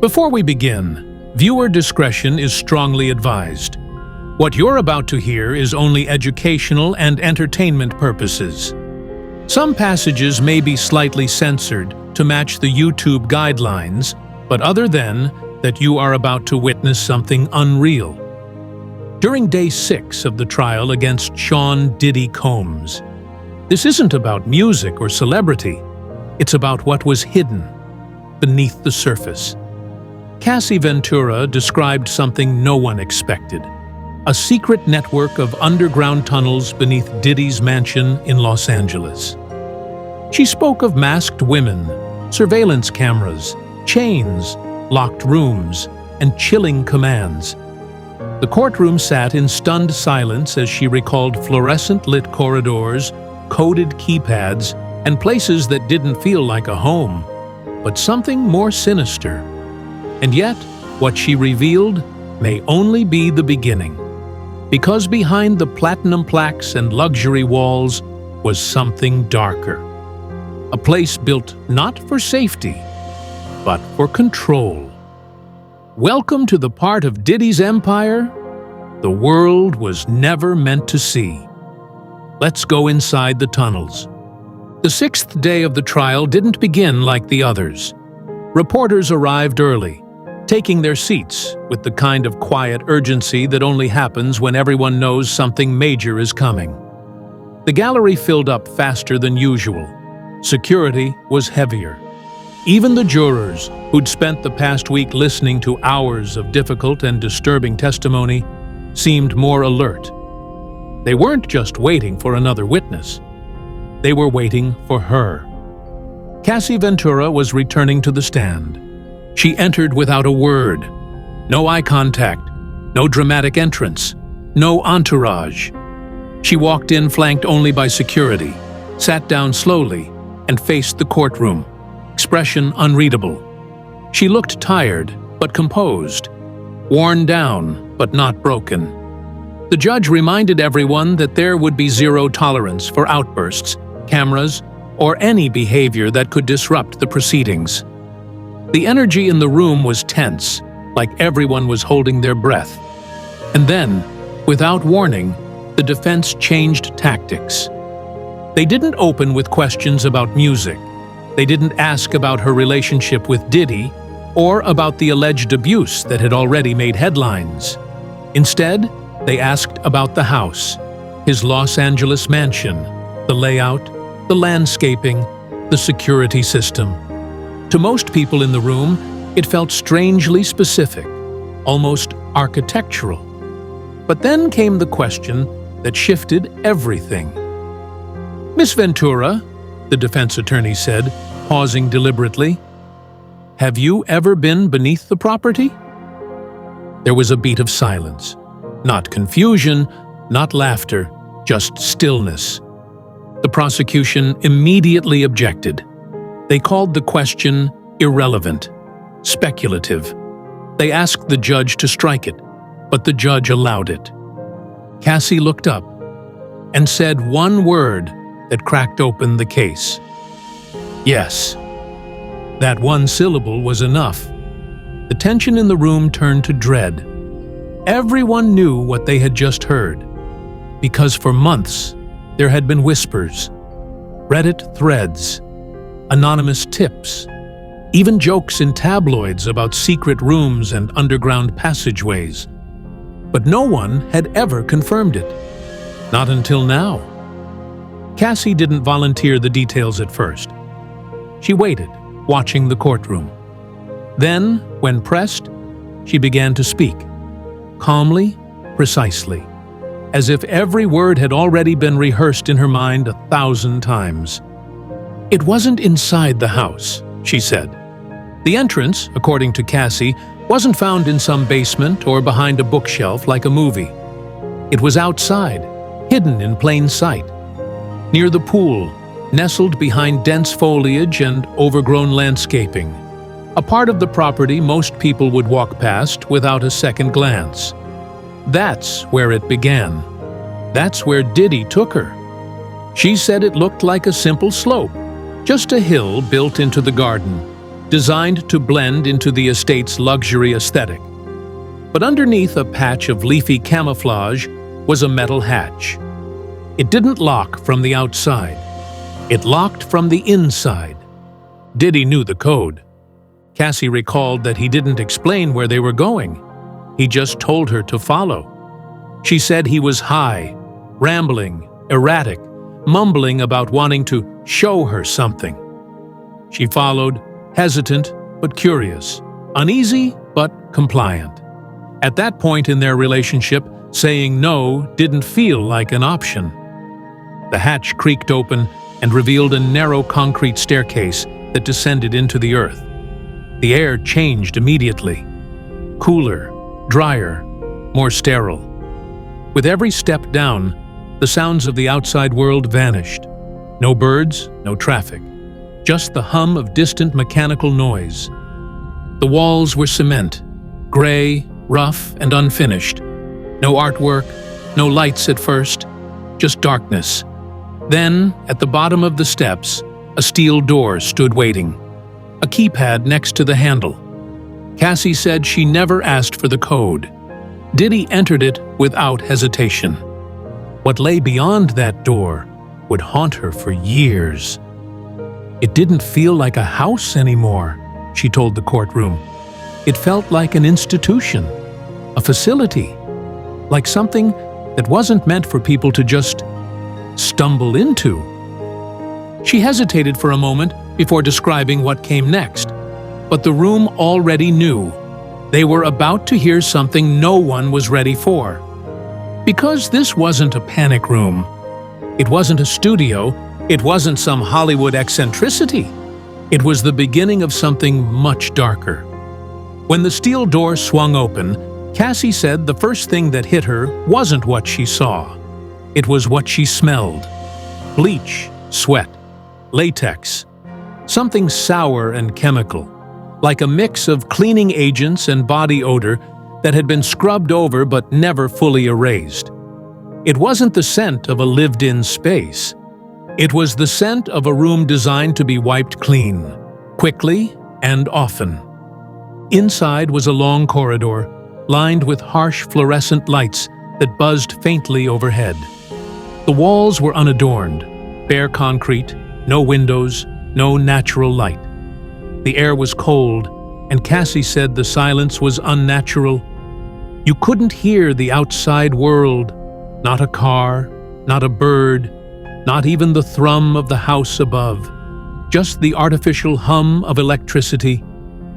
Before we begin, viewer discretion is strongly advised. What you're about to hear is only educational and entertainment purposes. Some passages may be slightly censored to match the YouTube guidelines, but other than that, you are about to witness something unreal. During Day 6 of the trial against Sean Diddy Combs, this isn't about music or celebrity. It's about what was hidden beneath the surface. Cassie Ventura described something no one expected: a secret network of underground tunnels beneath Diddy's mansion in Los Angeles. She spoke of masked women, surveillance cameras, chains, locked rooms, and chilling commands. The courtroom sat in stunned silence as she recalled fluorescent-lit corridors, coded keypads, and places that didn't feel like a home, but something more sinister. And yet, what she revealed may only be the beginning. Because behind the platinum plaques and luxury walls was something darker. A place built not for safety, but for control. Welcome to the part of Diddy's empire the world was never meant to see. Let's go inside the tunnels. The sixth day of the trial didn't begin like the others. Reporters arrived early, taking their seats with the kind of quiet urgency that only happens when everyone knows something major is coming. The gallery filled up faster than usual. Security was heavier. Even the jurors, who'd spent the past week listening to hours of difficult and disturbing testimony, seemed more alert. They weren't just waiting for another witness. They were waiting for her. Cassie Ventura was returning to the stand. She entered without a word. No eye contact, no dramatic entrance, no entourage. She walked in flanked only by security, sat down slowly, and faced the courtroom, expression unreadable. She looked tired, but composed, worn down, but not broken. The judge reminded everyone that there would be zero tolerance for outbursts, cameras, or any behavior that could disrupt the proceedings. The energy in the room was tense, like everyone was holding their breath. And then, without warning, the defense changed tactics. They didn't open with questions about music. They didn't ask about her relationship with Diddy or about the alleged abuse that had already made headlines. Instead, they asked about the house, his Los Angeles mansion, the layout, the landscaping, the security system. To most people in the room, it felt strangely specific, almost architectural. But then came the question that shifted everything. "Miss Ventura," the defense attorney said, pausing deliberately, "have you ever been beneath the property?" There was a beat of silence. Not confusion, not laughter, just stillness. The prosecution immediately objected. They called the question irrelevant, speculative. They asked the judge to strike it, but the judge allowed it. Cassie looked up and said one word that cracked open the case. Yes. That one syllable was enough. The tension in the room turned to dread. Everyone knew what they had just heard, because for months there had been whispers, Reddit threads, anonymous tips, even jokes in tabloids about secret rooms and underground passageways. But no one had ever confirmed it. Not until now. Cassie didn't volunteer the details at first. She waited, watching the courtroom. Then, when pressed, she began to speak. Calmly, precisely, as if every word had already been rehearsed in her mind 1,000 times. "It wasn't inside the house," she said. "The entrance, according to Cassie, wasn't found in some basement or behind a bookshelf like a movie. It was outside, hidden in plain sight, near the pool, nestled behind dense foliage and overgrown landscaping. A part of the property most people would walk past without a second glance. That's where it began. That's where Diddy took her. She said it looked like a simple slope, just a hill built into the garden, designed to blend into the estate's luxury aesthetic. But underneath a patch of leafy camouflage was a metal hatch. It didn't lock from the outside. It locked from the inside. Diddy knew the code. Cassie recalled that he didn't explain where they were going. He just told her to follow. She said he was high, rambling, erratic, mumbling about wanting to show her something. She followed, hesitant but curious, uneasy but compliant. At that point in their relationship, saying no didn't feel like an option. The hatch creaked open and revealed a narrow concrete staircase that descended into the earth. The air changed immediately. Cooler, drier, more sterile. With every step down, the sounds of the outside world vanished. No birds, no traffic. Just the hum of distant mechanical noise. The walls were cement, gray, rough, and unfinished. No artwork, no lights at first, just darkness. Then, at the bottom of the steps, a steel door stood waiting. A keypad next to the handle. Cassie said she never asked for the code. Diddy entered it without hesitation. What lay beyond that door would haunt her for years. It didn't feel like a house anymore, she told the courtroom. It felt like an institution, a facility, like something that wasn't meant for people to just stumble into. She hesitated for a moment before describing what came next, but the room already knew. They were about to hear something no one was ready for. Because this wasn't a panic room. It wasn't a studio. It wasn't some Hollywood eccentricity. It was the beginning of something much darker. When the steel door swung open, Cassie said the first thing that hit her wasn't what she saw. It was what she smelled. Bleach, sweat, latex. Something sour and chemical, like a mix of cleaning agents and body odor that had been scrubbed over but never fully erased. It wasn't the scent of a lived-in space. It was the scent of a room designed to be wiped clean, quickly and often. Inside was a long corridor, lined with harsh fluorescent lights that buzzed faintly overhead. The walls were unadorned, bare concrete, no windows, no natural light. The air was cold, and Cassie said the silence was unnatural. You couldn't hear the outside world, not a car, not a bird, not even the thrum of the house above, just the artificial hum of electricity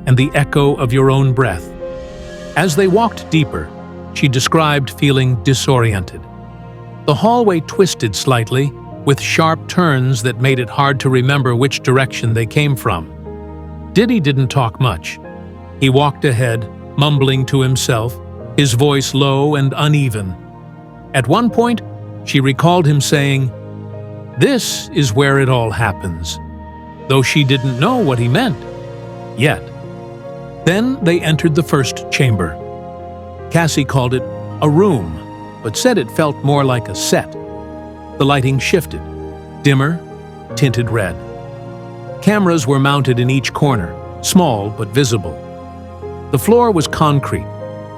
and the echo of your own breath. As they walked deeper, she described feeling disoriented. The hallway twisted slightly, with sharp turns that made it hard to remember which direction they came from. Diddy didn't talk much. He walked ahead, mumbling to himself, his voice low and uneven. At one point, she recalled him saying, "This is where it all happens," though she didn't know what he meant, yet. Then they entered the first chamber. Cassie called it a room, but said it felt more like a set. The lighting shifted, dimmer, tinted red. Cameras were mounted in each corner, small but visible. The floor was concrete,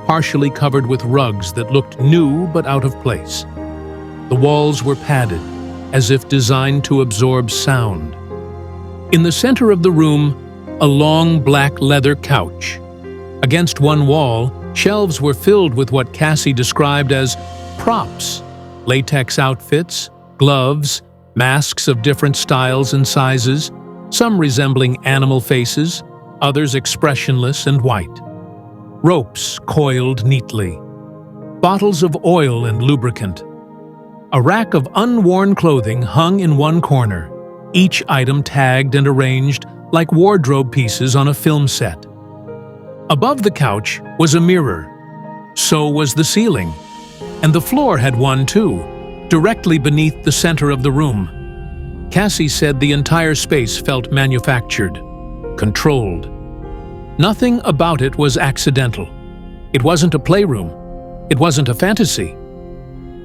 partially covered with rugs that looked new but out of place. The walls were padded, as if designed to absorb sound. In the center of the room, a long black leather couch. Against one wall, shelves were filled with what Cassie described as props, latex outfits, gloves, masks of different styles and sizes, some resembling animal faces, others expressionless and white. Ropes coiled neatly. Bottles of oil and lubricant. A rack of unworn clothing hung in one corner, each item tagged and arranged like wardrobe pieces on a film set. Above the couch was a mirror. So was the ceiling. And the floor had one too, directly beneath the center of the room. Cassie said the entire space felt manufactured, controlled. Nothing about it was accidental. It wasn't a playroom. It wasn't a fantasy.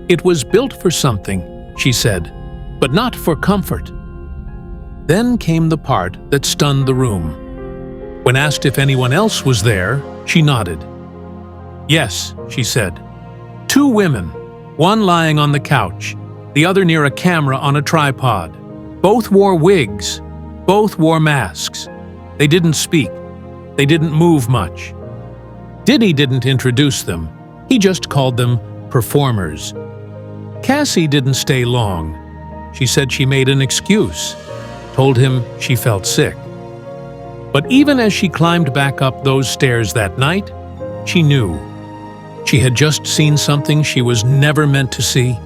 It was built for something, she said, but not for comfort. Then came the part that stunned the room. When asked if anyone else was there, she nodded. "Yes," she said. "Two women, one lying on the couch, the other near a camera on a tripod. Both wore wigs. Both wore masks. They didn't speak. They didn't move much." Diddy didn't introduce them. He just called them performers. Cassie didn't stay long. She said she made an excuse, told him she felt sick. But even as she climbed back up those stairs that night, she knew. She had just seen something she was never meant to see.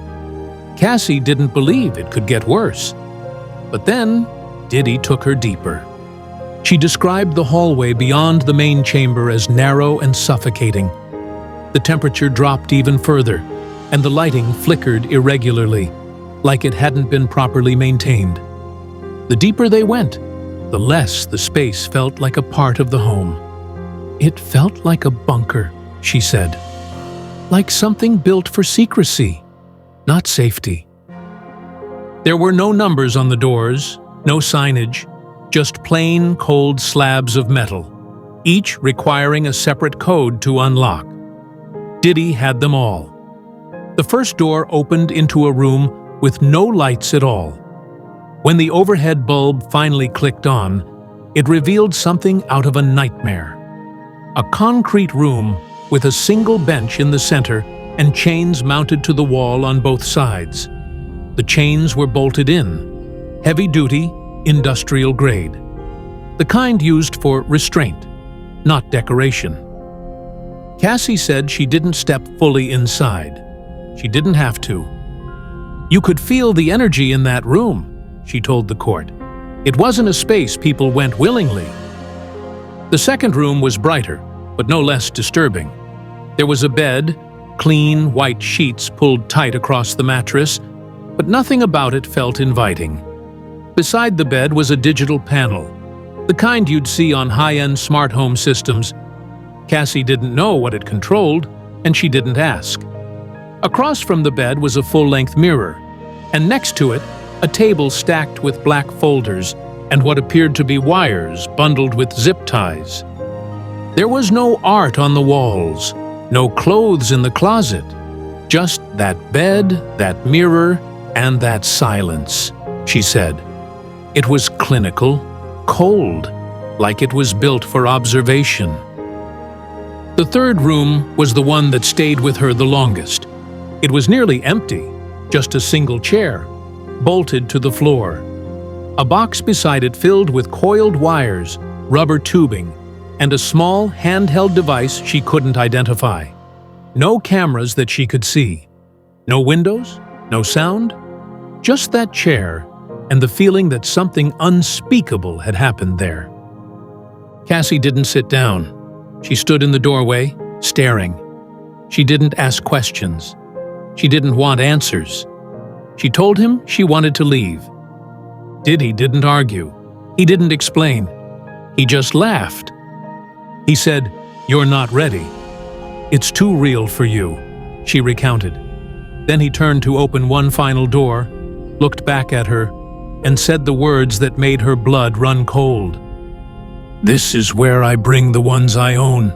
Cassie didn't believe it could get worse. But then, Diddy took her deeper. She described the hallway beyond the main chamber as narrow and suffocating. The temperature dropped even further, and the lighting flickered irregularly, like it hadn't been properly maintained. The deeper they went, the less the space felt like a part of the home. "It felt like a bunker," she said. "Like something built for secrecy, not safety." There were no numbers on the doors, no signage, just plain, cold slabs of metal, each requiring a separate code to unlock. Diddy had them all. The first door opened into a room with no lights at all. When the overhead bulb finally clicked on, it revealed something out of a nightmare. A concrete room with a single bench in the center and chains mounted to the wall on both sides. The chains were bolted in, heavy-duty, industrial grade. The kind used for restraint, not decoration. Cassie said she didn't step fully inside. She didn't have to. "You could feel the energy in that room," she told the court. "It wasn't a space people went willingly." The second room was brighter, but no less disturbing. There was a bed, clean, white sheets pulled tight across the mattress, but nothing about it felt inviting. Beside the bed was a digital panel, the kind you'd see on high-end smart home systems. Cassie didn't know what it controlled, and she didn't ask. Across from the bed was a full-length mirror, and next to it, a table stacked with black folders and what appeared to be wires bundled with zip ties. There was no art on the walls, no clothes in the closet, just that bed, that mirror, and that silence, she said. It was clinical, cold, like it was built for observation. The third room was the one that stayed with her the longest. It was nearly empty, just a single chair, bolted to the floor. A box beside it filled with coiled wires, rubber tubing, and a small handheld device she couldn't identify. No cameras that she could see. No windows, no sound, just that chair and the feeling that something unspeakable had happened there. Cassie didn't sit down. She stood in the doorway, staring. She didn't ask questions. She didn't want answers. She told him she wanted to leave. Diddy didn't argue. He didn't explain. He just laughed. He said, "You're not ready. It's too real for you," she recounted. Then he turned to open one final door, looked back at her, and said the words that made her blood run cold. "This is where I bring the ones I own."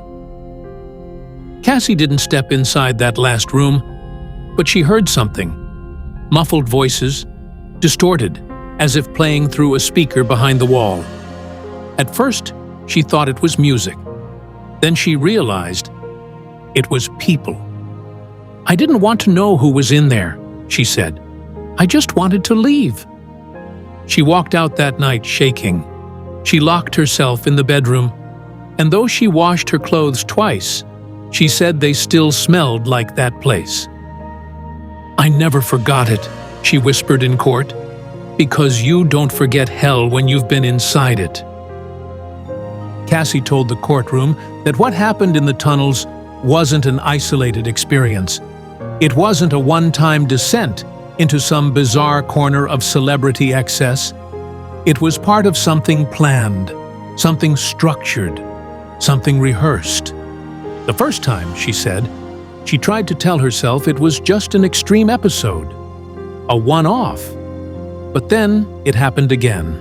Cassie didn't step inside that last room, but she heard something. Muffled voices, distorted, as if playing through a speaker behind the wall. At first, she thought it was music. Then she realized it was people. "I didn't want to know who was in there," she said. "I just wanted to leave." She walked out that night shaking. She locked herself in the bedroom, and though she washed her clothes twice, she said they still smelled like that place. "I never forgot it," she whispered in court, "because you don't forget hell when you've been inside it." Cassie told the courtroom that what happened in the tunnels wasn't an isolated experience. It wasn't a one-time descent into some bizarre corner of celebrity excess. It was part of something planned, something structured, something rehearsed. The first time, she said, she tried to tell herself it was just an extreme episode, a one-off. But then it happened again.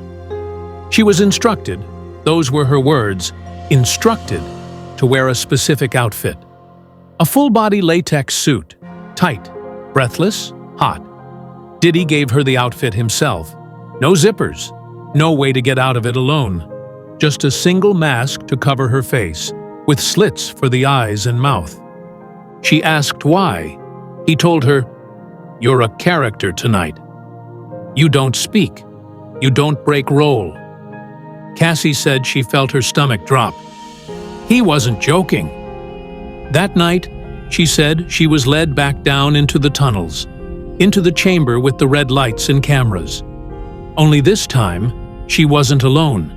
She was instructed, those were her words, instructed to wear a specific outfit. A full-body latex suit, tight, breathless, hot. Diddy gave her the outfit himself. No zippers, no way to get out of it alone. Just a single mask to cover her face, with slits for the eyes and mouth. She asked why. He told her, "You're a character tonight. You don't speak. You don't break role." Cassie said she felt her stomach drop. He wasn't joking. That night, she said she was led back down into the tunnels, into the chamber with the red lights and cameras. Only this time, she wasn't alone.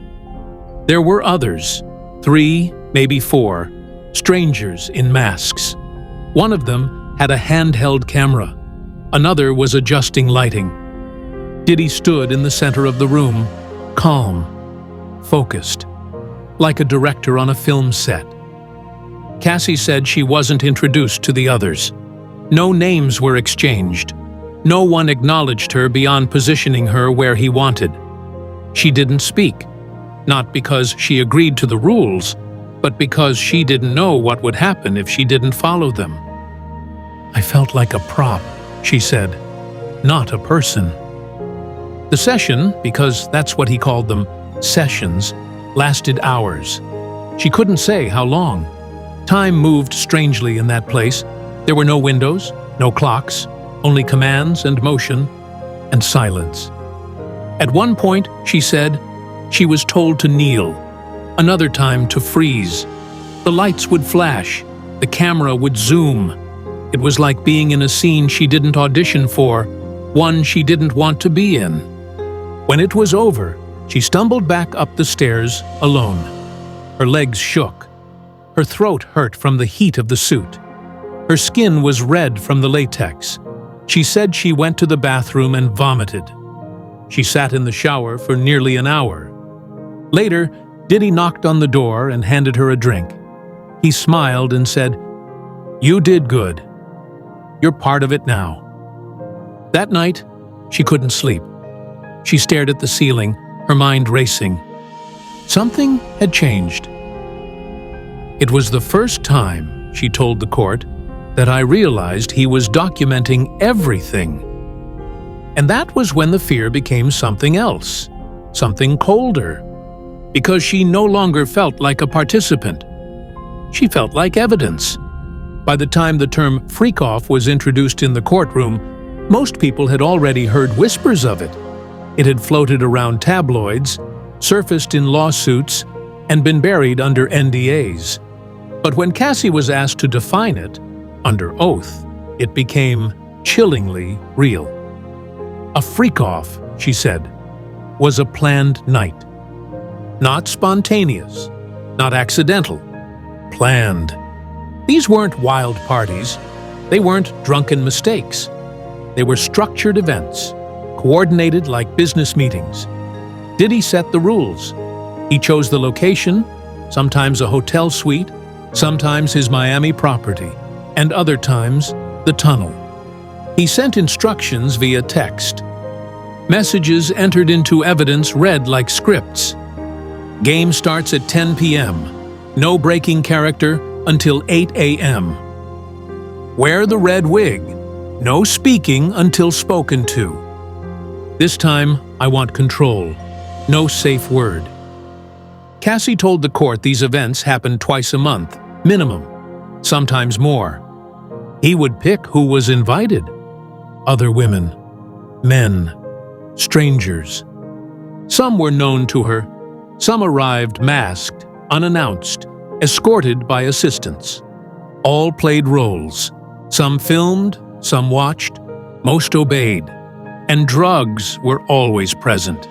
There were others, 3, maybe 4, strangers in masks. One of them had a handheld camera. Another was adjusting lighting. Diddy stood in the center of the room, calm, focused, like a director on a film set. Cassie said she wasn't introduced to the others. No names were exchanged. No one acknowledged her beyond positioning her where he wanted. She didn't speak, not because she agreed to the rules, but because she didn't know what would happen if she didn't follow them. "I felt like a prop," she said, "not a person." The session, because that's what he called them, sessions, lasted hours. She couldn't say how long. Time moved strangely in that place. There were no windows, no clocks, only commands and motion and silence. At one point, she said, she was told to kneel, another time to freeze. The lights would flash, the camera would zoom. It was like being in a scene she didn't audition for, one she didn't want to be in. When it was over, she stumbled back up the stairs alone. Her legs shook. Her throat hurt from the heat of the suit. Her skin was red from the latex. She said she went to the bathroom and vomited. She sat in the shower for nearly an hour. Later, Diddy knocked on the door and handed her a drink. He smiled and said, "You did good. You're part of it now." That night, she couldn't sleep. She stared at the ceiling, her mind racing. Something had changed. "It was the first time," she told the court, "that I realized he was documenting everything." And that was when the fear became something else, something colder, because she no longer felt like a participant. She felt like evidence. By the time the term freakoff was introduced in the courtroom, most people had already heard whispers of it. It had floated around tabloids, surfaced in lawsuits, and been buried under NDAs. But when Cassie was asked to define it, under oath, it became chillingly real. A freakoff, she said, was a planned night. Not spontaneous, not accidental, planned. These weren't wild parties. They weren't drunken mistakes. They were structured events, coordinated like business meetings. Diddy set the rules. He chose the location, sometimes a hotel suite, sometimes his Miami property, and other times the tunnel. He sent instructions via text. Messages entered into evidence read like scripts. Game starts at 10 p.m. No breaking character until 8 a.m. Wear the red wig. No speaking until spoken to. This time, I want control. No safe word. Cassie told the court these events happened twice a month, minimum, sometimes more. He would pick who was invited. Other women, men, strangers. Some were known to her. Some arrived masked, unannounced, escorted by assistants. All played roles. Some filmed, some watched, most obeyed. And drugs were always present.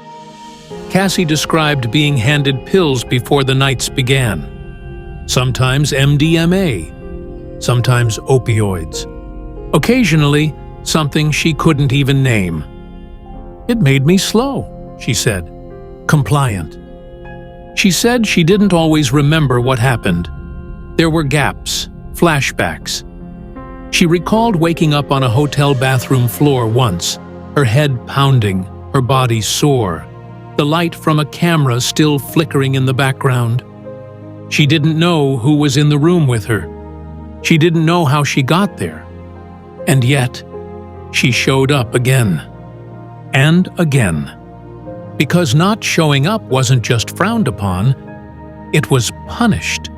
Cassie described being handed pills before the nights began. Sometimes MDMA, sometimes opioids. Occasionally, something she couldn't even name. "It made me slow," she said, compliant. She said she didn't always remember what happened. There were gaps, flashbacks. She recalled waking up on a hotel bathroom floor once, her head pounding, her body sore, the light from a camera still flickering in the background. She didn't know who was in the room with her. She didn't know how she got there. And yet, she showed up again. And again. Because not showing up wasn't just frowned upon, it was punished.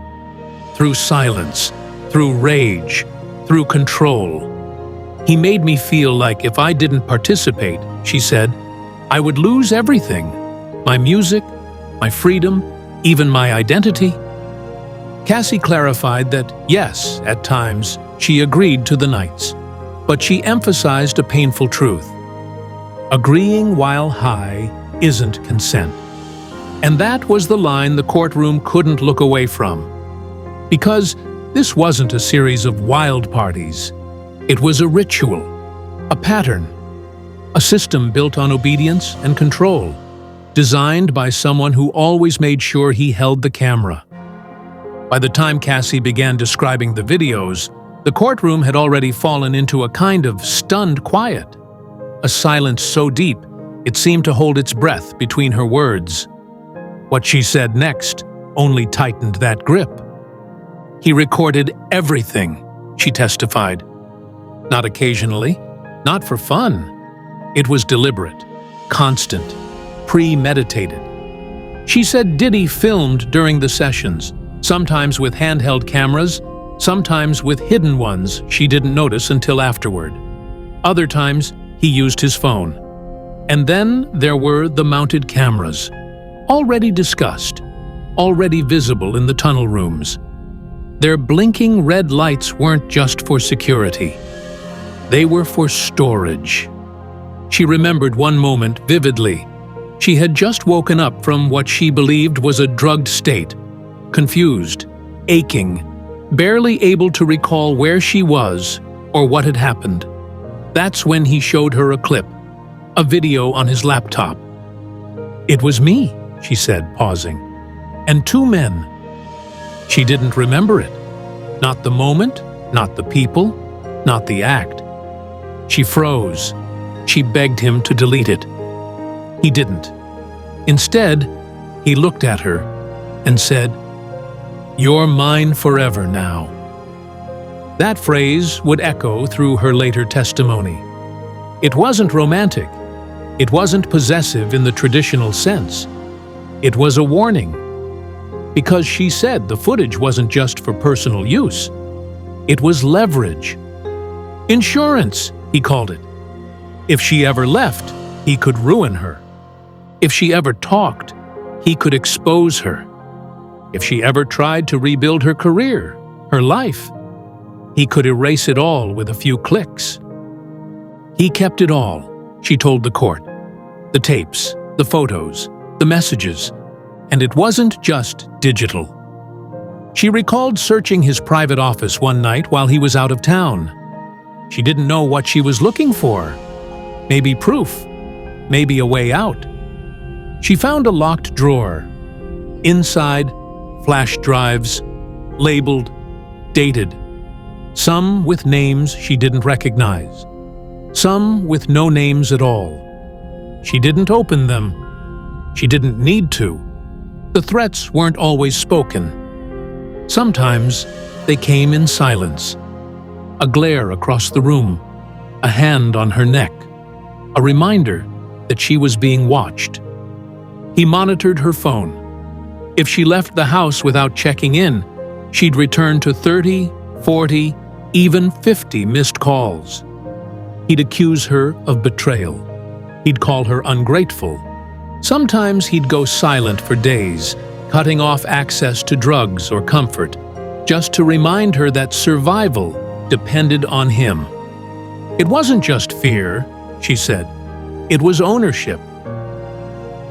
Through silence, through rage, through control. He made me feel like if I didn't participate, she said, I would lose everything. My music, my freedom, even my identity. Cassie clarified that, yes, at times, she agreed to the nights, but she emphasized a painful truth. Agreeing while high isn't consent. And that was the line the courtroom couldn't look away from. Because this wasn't a series of wild parties. It was a ritual, a pattern, a system built on obedience and control, designed by someone who always made sure he held the camera. By the time Cassie began describing the videos, the courtroom had already fallen into a kind of stunned quiet, a silence so deep it seemed to hold its breath between her words. What she said next only tightened that grip. He recorded everything, she testified. Not occasionally, not for fun. It was deliberate, constant, premeditated. She said Diddy filmed during the sessions, sometimes with handheld cameras, sometimes with hidden ones she didn't notice until afterward. Other times, he used his phone. And then there were the mounted cameras, already discussed, already visible in the tunnel rooms. Their blinking red lights weren't just for security. They were for storage. She remembered one moment vividly. She had just woken up from what she believed was a drugged state, confused, aching, barely able to recall where she was or what had happened. That's when he showed her a clip, a video on his laptop. It was me, she said, pausing, and two men. She didn't remember it. Not the moment, not the people, not the act. She froze. She begged him to delete it. He didn't. Instead, he looked at her and said, "You're mine forever now." That phrase would echo through her later testimony. It wasn't romantic. It wasn't possessive in the traditional sense. It was a warning. Because she said the footage wasn't just for personal use. It was leverage. Insurance, he called it. If she ever left, he could ruin her. If she ever talked, he could expose her. If she ever tried to rebuild her career, her life, he could erase it all with a few clicks. He kept it all, she told the court. The tapes, the photos, the messages, and it wasn't just digital. She recalled searching his private office one night while he was out of town. She didn't know what she was looking for. Maybe proof, maybe a way out. She found a locked drawer. Inside, flash drives, labeled, dated. Some with names she didn't recognize. Some with no names at all. She didn't open them. She didn't need to. The threats weren't always spoken. Sometimes they came in silence. A glare across the room, a hand on her neck, a reminder that she was being watched. He monitored her phone. If she left the house without checking in, she'd return to 30, 40, even 50 missed calls. He'd accuse her of betrayal. He'd call her ungrateful. Sometimes he'd go silent for days, cutting off access to drugs or comfort, just to remind her that survival depended on him. It wasn't just fear, she said. It was ownership.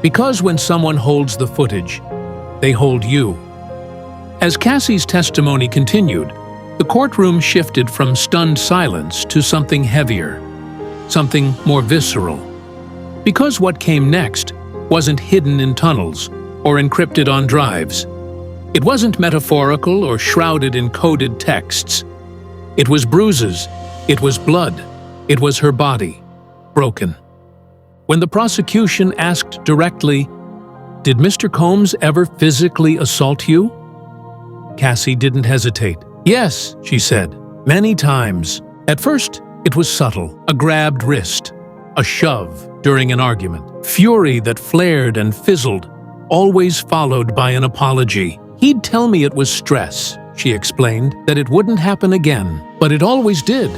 Because when someone holds the footage, they hold you. As Cassie's testimony continued, the courtroom shifted from stunned silence to something heavier, something more visceral. Because what came next wasn't hidden in tunnels or encrypted on drives. It wasn't metaphorical or shrouded in coded texts. It was bruises, it was blood, it was her body, broken. When the prosecution asked directly, "Did Mr. Combs ever physically assault you?" Cassie didn't hesitate. "Yes," she said, "many times. At first, it was subtle, a grabbed wrist, a shove during an argument, fury that flared and fizzled, always followed by an apology. He'd tell me it was stress," she explained, "that it wouldn't happen again, but it always did."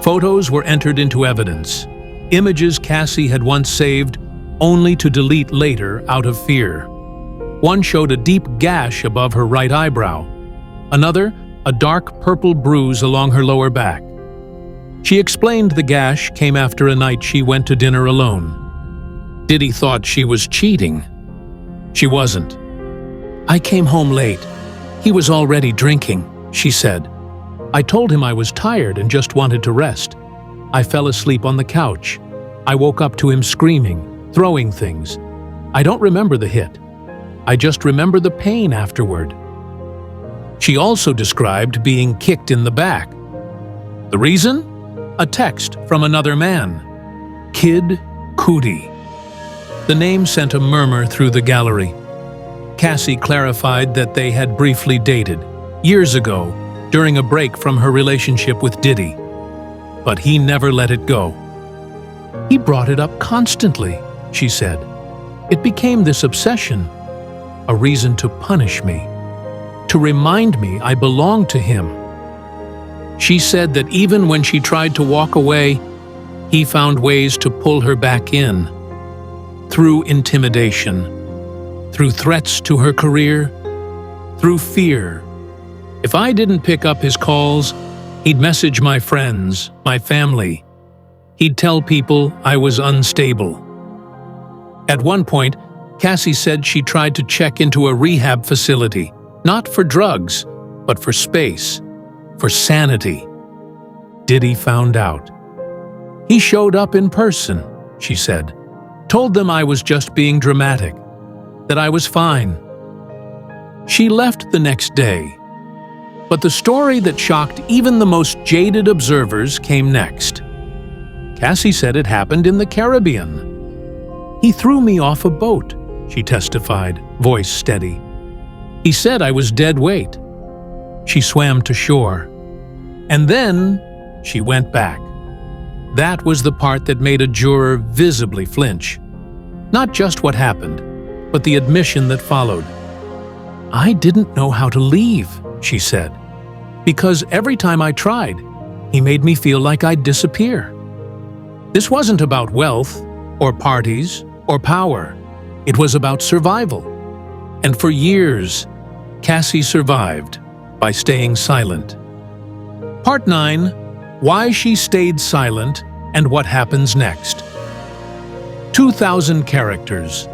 Photos were entered into evidence, images Cassie had once saved only to delete later out of fear. One showed a deep gash above her right eyebrow, another a dark purple bruise along her lower back. She explained the gash came after a night she went to dinner alone. Diddy thought she was cheating. She wasn't. "I came home late. He was already drinking," she said. "I told him I was tired and just wanted to rest. I fell asleep on the couch. I woke up to him screaming, throwing things. I don't remember the hit. I just remember the pain afterward." She also described being kicked in the back. The reason? A text from another man. Kid Cudi. The name sent a murmur through the gallery. Cassie clarified that they had briefly dated, years ago, during a break from her relationship with Diddy. But he never let it go. "He brought it up constantly," she said. "It became this obsession, a reason to punish me, to remind me I belonged to him." She said that even when she tried to walk away, he found ways to pull her back in, through intimidation, through threats to her career, through fear. If I didn't pick up his calls, he'd message my friends, my family. He'd tell people I was unstable. At one point, Cassie said she tried to check into a rehab facility, not for drugs, but for space, for sanity. Diddy found out. "He showed up in person," she said. "Told them I was just being dramatic, that I was fine." She left the next day. But the story that shocked even the most jaded observers came next. Cassie said it happened in the Caribbean. "He threw me off a boat," she testified, voice steady. "He said I was dead weight." She swam to shore. And then she went back. That was the part that made a juror visibly flinch. Not just what happened, but the admission that followed. "I didn't know how to leave," she said, "because every time I tried, he made me feel like I'd disappear." This wasn't about wealth, or parties, or power. It was about survival. And for years, Cassie survived by staying silent. Part 9. Why she stayed silent and what happens next. 2,000 characters.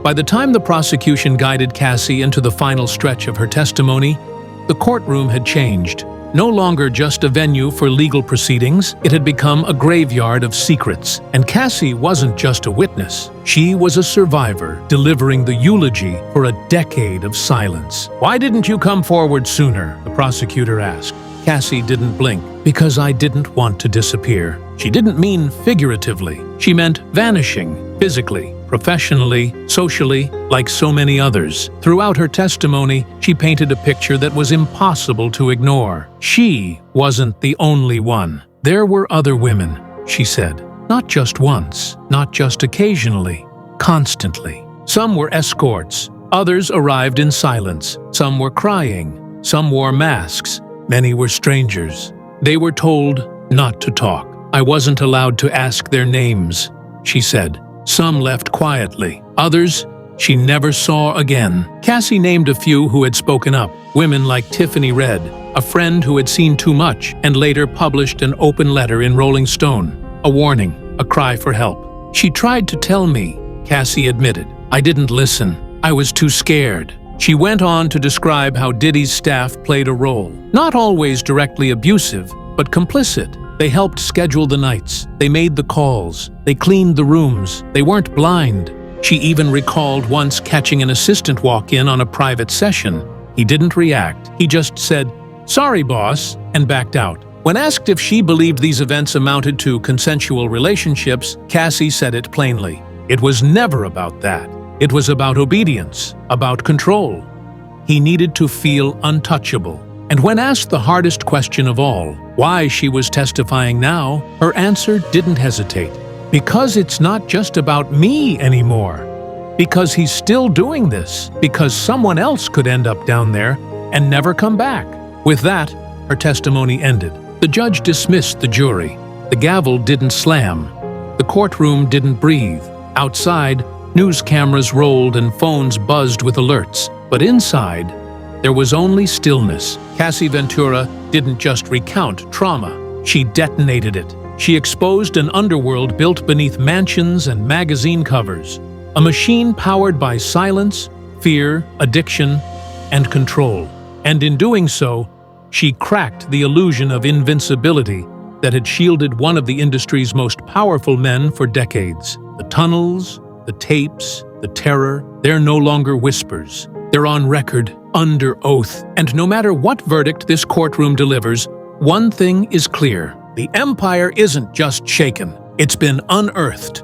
By the time the prosecution guided Cassie into the final stretch of her testimony, the courtroom had changed. No longer just a venue for legal proceedings, it had become a graveyard of secrets. And Cassie wasn't just a witness. She was a survivor, delivering the eulogy for a decade of silence. "Why didn't you come forward sooner?" the prosecutor asked. Cassie didn't blink. "Because I didn't want to disappear." She didn't mean figuratively. She meant vanishing, physically, professionally, socially, like so many others. Throughout her testimony, she painted a picture that was impossible to ignore. She wasn't the only one. There were other women, she said. Not just once, not just occasionally, constantly. Some were escorts. Others arrived in silence. Some were crying. Some wore masks. Many were strangers. They were told not to talk. "I wasn't allowed to ask their names," she said. Some left quietly. Others she never saw again. Cassie named a few who had spoken up. Women like Tiffany Red, a friend who had seen too much and later published an open letter in Rolling Stone. A warning, a cry for help. "She tried to tell me," Cassie admitted. "I didn't listen. I was too scared." She went on to describe how Diddy's staff played a role. Not always directly abusive, but complicit. They helped schedule the nights. They made the calls. They cleaned the rooms. They weren't blind. She even recalled once catching an assistant walk in on a private session. He didn't react. He just said, "Sorry, boss," and backed out. When asked if she believed these events amounted to consensual relationships, Cassie said it plainly. It was never about that. It was about obedience, about control. He needed to feel untouchable. And when asked the hardest question of all, why she was testifying now, her answer didn't hesitate. Because it's not just about me anymore. Because he's still doing this. Because someone else could end up down there and never come back. With that, her testimony ended. The judge dismissed the jury. The gavel didn't slam. The courtroom didn't breathe. Outside, news cameras rolled and phones buzzed with alerts. But inside, there was only stillness. Cassie Ventura didn't just recount trauma. She detonated it. She exposed an underworld built beneath mansions and magazine covers. A machine powered by silence, fear, addiction, and control. And in doing so, she cracked the illusion of invincibility that had shielded one of the industry's most powerful men for decades. The tunnels, the tapes, the terror, they're no longer whispers. They're on record, under oath. And no matter what verdict this courtroom delivers, one thing is clear. The empire isn't just shaken, it's been unearthed.